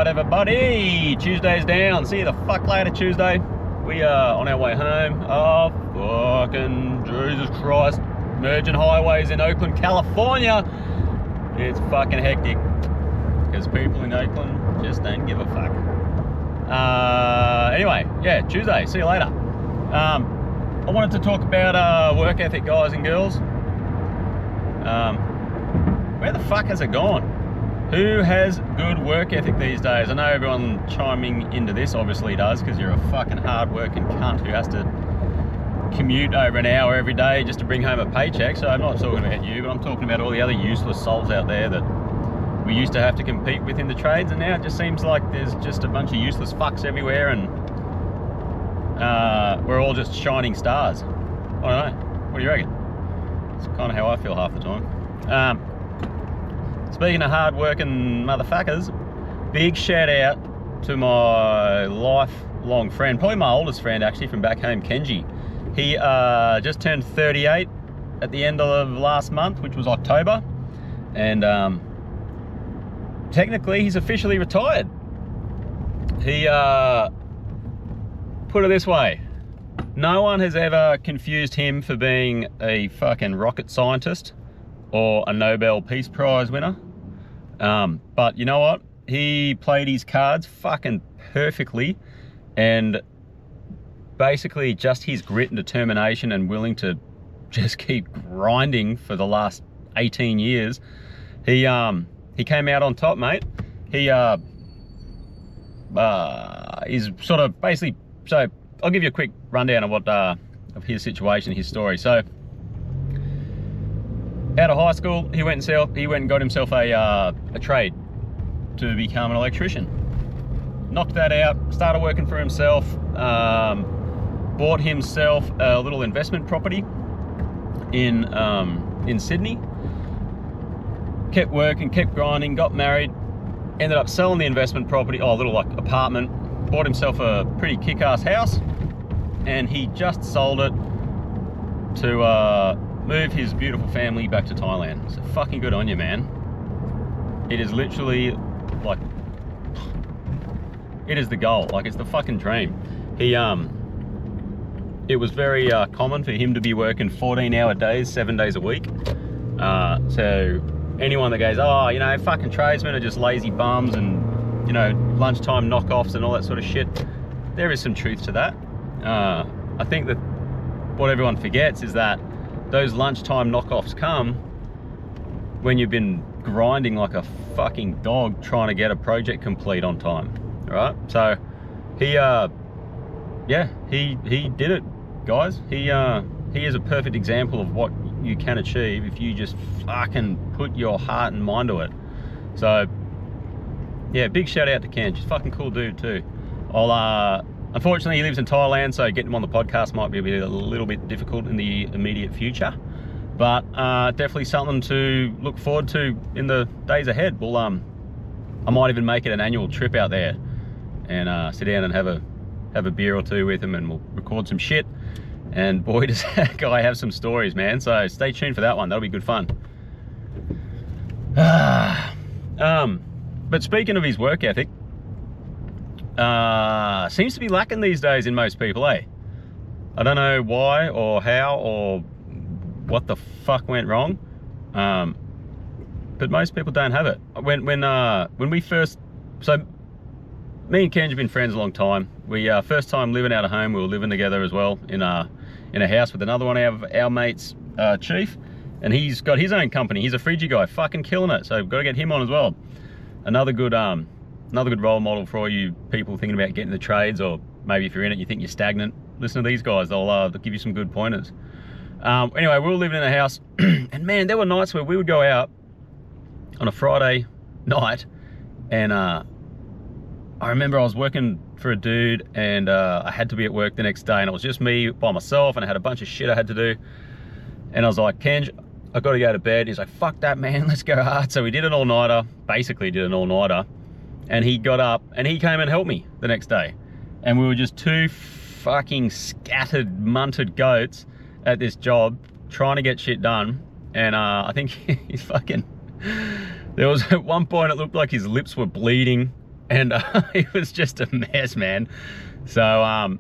Alright everybody, Tuesday's down. See you the fuck later Tuesday. We are on our way home. Oh fucking Jesus Christ. Merging highways in Oakland, California. It's fucking hectic. Because people in Oakland just don't give a fuck. Anyway, yeah, Tuesday. See you later. I wanted to talk about work ethic, guys and girls. Where the fuck has it gone? Who has good work ethic these days? I know everyone chiming into this obviously does, because you're a fucking hard-working cunt who has to commute over an hour every day just to bring home a paycheck. So I'm not talking about you, but I'm talking about all the other useless souls out there that we used to have to compete with in the trades, and now it just seems like there's just a bunch of useless fucks everywhere, and we're all just shining stars. I don't know. What do you reckon? It's kind of how I feel half the time. Speaking of hard-working motherfuckers, big shout out to my lifelong friend, probably my oldest friend actually from back home, Kenji. He just turned 38 at the end of last month, which was October, and technically he's officially retired. He put it this way, no one has ever confused him for being a fucking rocket scientist or a Nobel Peace Prize winner. But you know what? He played his cards fucking perfectly, and basically just his grit and determination and willing to just keep grinding for the last 18 years. He came out on top, mate. He's sort of basically, so I'll give you a quick rundown of what of his situation, his story. So out of high school, he went and got himself a trade to become an electrician. Knocked that out, started working for himself, bought himself a little investment property in Sydney. Kept working, kept grinding, got married, ended up selling the investment property, a little like apartment, bought himself a pretty kick-ass house, and he just sold it to move his beautiful family back to Thailand. So fucking good on you, man. It is literally like, it is the goal. Like, it's the fucking dream. He it was very common for him to be working 14-hour days, 7 days a week. So anyone that goes, oh, you know, fucking tradesmen are just lazy bums and, you know, lunchtime knockoffs and all that sort of shit, there is some truth to that. I think that what everyone forgets is that those lunchtime knockoffs come when you've been grinding like a fucking dog trying to get a project complete on time, right? So he did it, guys. He is a perfect example of what you can achieve if you just fucking put your heart and mind to it. So yeah, big shout out to Ken. Just fucking cool dude too. Unfortunately, he lives in Thailand, so getting him on the podcast might be a little bit difficult in the immediate future. But definitely something to look forward to in the days ahead. Well, I might even make it an annual trip out there and sit down and have a beer or two with him, and we'll record some shit. And boy, does that guy have some stories, man. So stay tuned for that one. That'll be good fun. But speaking of his work ethic, seems to be lacking these days in most people, eh? I don't know why or how or what the fuck went wrong, but most people don't have it. When we first, so me and Ken have been friends a long time. We first time living out of home, we were living together as well in a house with another one of our mates, Chief, and he's got his own company. He's a Frigi guy, fucking killing it. So got to get him on as well. Another good role model for all you people thinking about getting the trades, or maybe if you're in it, you think you're stagnant. Listen to these guys, they'll give you some good pointers. Anyway, we were living in a house, and man, there were nights where we would go out on a Friday night, and I remember I was working for a dude, and I had to be at work the next day, and it was just me by myself, and I had a bunch of shit I had to do. And I was like, Kenj, I got to go to bed. He's like, fuck that, man, let's go hard. So we did an all-nighter, basically did an all-nighter, and he got up and he came and helped me the next day. And we were just two fucking scattered, munted goats at this job trying to get shit done. And I think he's fucking, there was at one point it looked like his lips were bleeding and it was just a mess, man. So,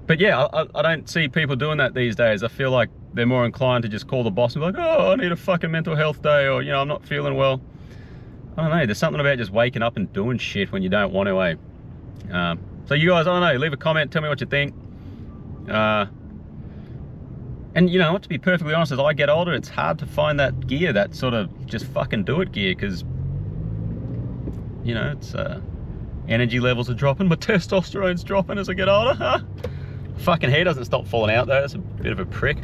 but yeah, I don't see people doing that these days. I feel like they're more inclined to just call the boss and be like, oh, I need a fucking mental health day, or, you know, I'm not feeling well. I don't know, there's something about just waking up and doing shit when you don't want to, eh? So you guys, I don't know, leave a comment, tell me what you think. And you know what, to be perfectly honest, as I get older, it's hard to find that gear, that sort of just fucking do it gear, because, you know, it's, energy levels are dropping, my testosterone's dropping as I get older, huh? Fucking hair doesn't stop falling out though, it's a bit of a prick.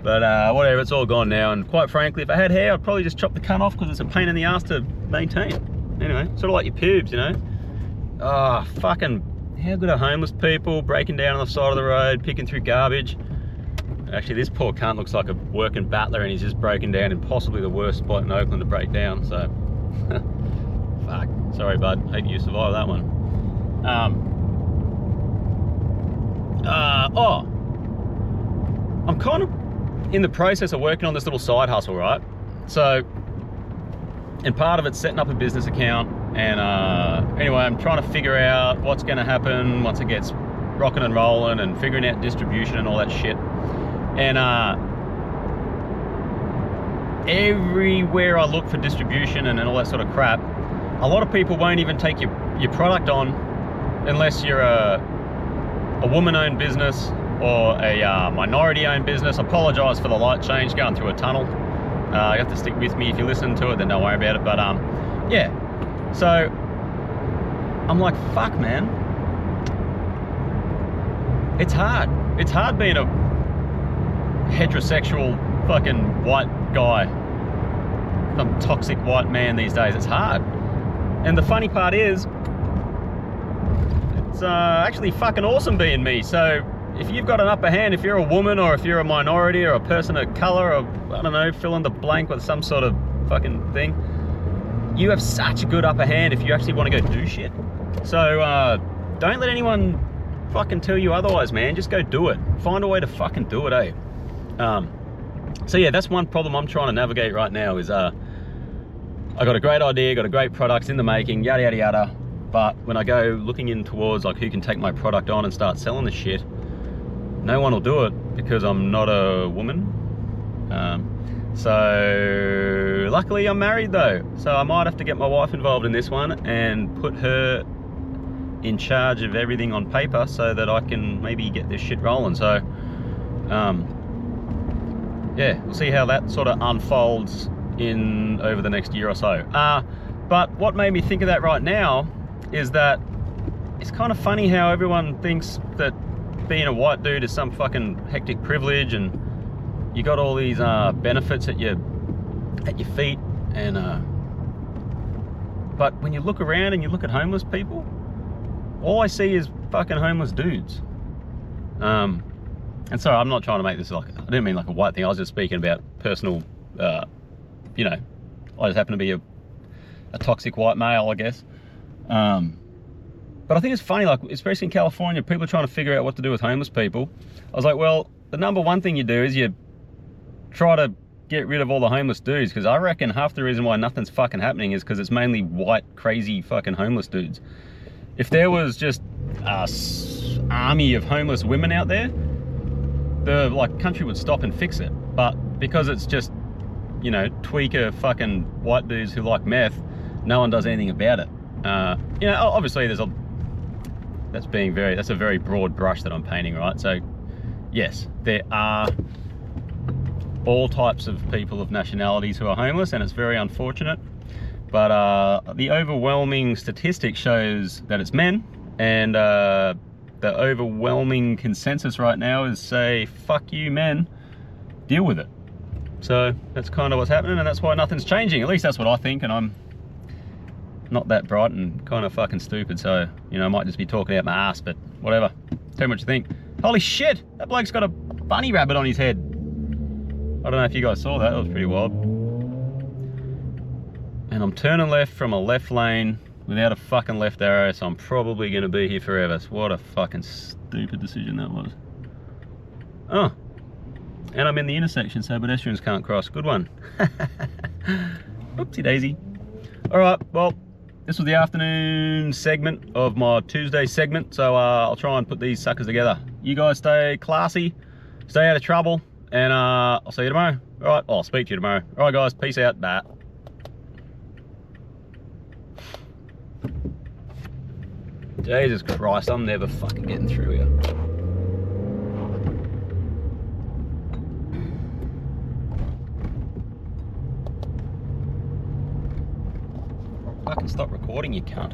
But whatever, it's all gone now, and quite frankly, if I had hair, I'd probably just chop the cunt off, because it's a pain in the ass to maintain. Anyway, sort of like your pubes, you know? Ah, oh, fucking, how good are homeless people breaking down on the side of the road, picking through garbage? Actually, this poor cunt looks like a working battler, and he's just broken down in possibly the worst spot in Oakland to break down, so. Fuck, sorry bud, hope you survived that one. I'm kind of in the process of working on this little side hustle, right? So, and part of it's setting up a business account, and anyway, I'm trying to figure out what's going to happen once it gets rocking and rolling, and figuring out distribution and all that shit. And everywhere I look for distribution and all that sort of crap, a lot of people won't even take your product on unless you're a woman-owned business or a minority-owned business. I apologise for the light change going through a tunnel. You have to stick with me. If you listen to it, then don't worry about it. But yeah, so I'm like, fuck, man. It's hard. It's hard being a heterosexual fucking white guy, some toxic white man these days. It's hard. And the funny part is, it's actually fucking awesome being me. So if you've got an upper hand, if you're a woman, or if you're a minority, or a person of color, or I don't know, fill in the blank with some sort of fucking thing, you have such a good upper hand if you actually want to go do shit. So don't let anyone fucking tell you otherwise, man. Just go do it. Find a way to fucking do it, eh? So yeah, that's one problem I'm trying to navigate right now is I got a great idea, got a great product in the making, yada yada yada, but when I go looking in towards like who can take my product on and start selling the shit, no one will do it because I'm not a woman. So luckily I'm married though, so I might have to get my wife involved in this one and put her in charge of everything on paper so that I can maybe get this shit rolling. So yeah, we'll see how that sort of unfolds in over the next year or so. But what made me think of that right now is that it's kind of funny how everyone thinks that being a white dude is some fucking hectic privilege, and you got all these benefits at your feet, and but when you look around and you look at homeless people, all I see is fucking homeless dudes. And sorry, I'm not trying to make this like, I didn't mean like a white thing, I was just speaking about personal, you know, I just happen to be a toxic white male, I guess. But I think it's funny, like, especially in California, people are trying to figure out what to do with homeless people. I was like, well, the number one thing you do is you try to get rid of all the homeless dudes, because I reckon half the reason why nothing's fucking happening is because it's mainly white, crazy fucking homeless dudes. If there was just a army of homeless women out there, the like country would stop and fix it. But because it's just, you know, tweaker fucking white dudes who like meth, no one does anything about it. You know, obviously there's that's a very broad brush that I'm painting, right? So yes, there are all types of people of nationalities who are homeless, and it's very unfortunate. But the overwhelming statistic shows that it's men, and the overwhelming consensus right now is say, fuck you men, deal with it. So that's kind of what's happening, and that's why nothing's changing. At least that's what I think, and I'm not that bright and kind of fucking stupid, so, you know, I might just be talking out my ass, but whatever. Tell me what you think. Holy shit, that bloke's got a bunny rabbit on his head. I don't know if you guys saw that, that was pretty wild. And I'm turning left from a left lane without a fucking left arrow, so I'm probably gonna be here forever. So what a fucking stupid decision that was. Oh, and I'm in the intersection, so pedestrians can't cross. Good one. Oopsie daisy. All right, well, this was the afternoon segment of my Tuesday segment, so I'll try and put these suckers together. You guys stay classy, stay out of trouble, and I'll see you tomorrow. All right, I'll speak to you tomorrow. All right, guys, peace out. Bye. Jesus Christ, I'm never fucking getting through here. Fucking stop recording, you cunt.